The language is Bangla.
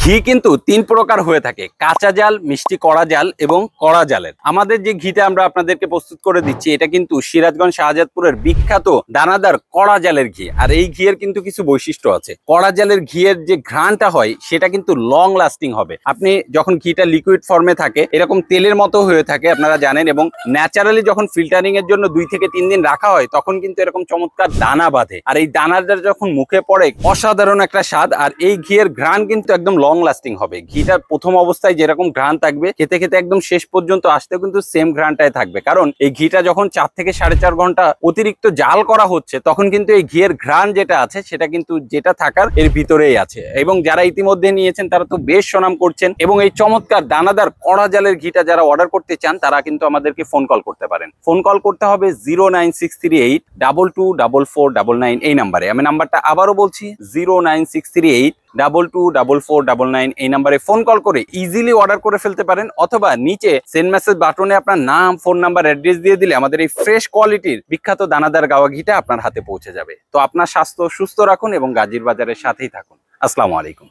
ঘি কিন্তু তিন প্রকার হয়ে থাকে, কাঁচা জাল, মিষ্টি কড়া জাল এবং কড়া জালের। আমাদের যে ঘিটা আমরা আপনাদেরকে প্রস্তুত করে দিচ্ছি এটা কিন্তু সিরাজগঞ্জ শাহজাদপুরের বিখ্যাত দানাদার কড়া জালের ঘি। আর এই ঘিয়ের কিন্তু কিছু বৈশিষ্ট্য আছে। কড়া জালের ঘিয়ের যে ঘ্রাণটা হয় সেটা কিন্তু লং লাস্টিং হবে। আপনি যখন ঘিটা লিকুইড ফর্মে থাকে এরকম তেলের মতো হয়ে থাকে আপনারা জানেন, এবং ন্যাচারালি যখন ফিল্টারিং এর জন্য 2 থেকে 3 দিন রাখা হয় তখন কিন্তু এরকম চমৎকার দানা বাঁধে। আর এই দানাটা যখন মুখে পড়ে অসাধারণ একটা স্বাদ। আর এই ঘিয়ের ঘ্রাণ কিন্তু একদম লং লাস্টিং হবে। ঘিটা প্রথম অবস্থায় যেরকম ঘ্রাণ থাকবে খেতে খেতে একদম শেষ পর্যন্ত আসতেও কিন্তু সেম ঘ্রাণটাই থাকবে, কারণ এই ঘিটা যখন 4 থেকে 4.5 ঘন্টা অতিরিক্ত জাল করা হচ্ছে তখন কিন্তু এই ঘিয়ের ঘ্রাণ যেটা আছে সেটা কিন্তু যেটা থাকার এর ভিতরেই আছে। এবং যারা ইতিমধ্যে নিয়েছেন তারা তো বেশ সুনাম করছেন, এবং এই চমৎকার দানাদার কড়া জালের ঘিটা যারা অর্ডার করতে চান তারা কিন্তু আমাদেরকে ফোন কল করতে পারেন। ফোন কল করতে হবে 09638224499 এই নাম্বারে। আমি নাম্বারটা আবারও বলছি 09638224499 এই নাম্বারে ফোন কল করে ইজিলি অর্ডার করে ফেলতে পারেন, অথবা নিচে সেন্ড মেসেজ বাটনে আপনার নাম, ফোন নাম্বার, অ্যাড্রেস দিয়ে দিলে আমাদের এই ফ্রেশ কোয়ালিটির বিখ্যাত দানাদার গাওয়া ঘিটা আপনার হাতে পৌঁছে যাবে। তো আপনার স্বাস্থ্য সুস্থ রাখুন এবং গাজীর বাজারের সাথেই থাকুন। আসসালামু আলাইকুম।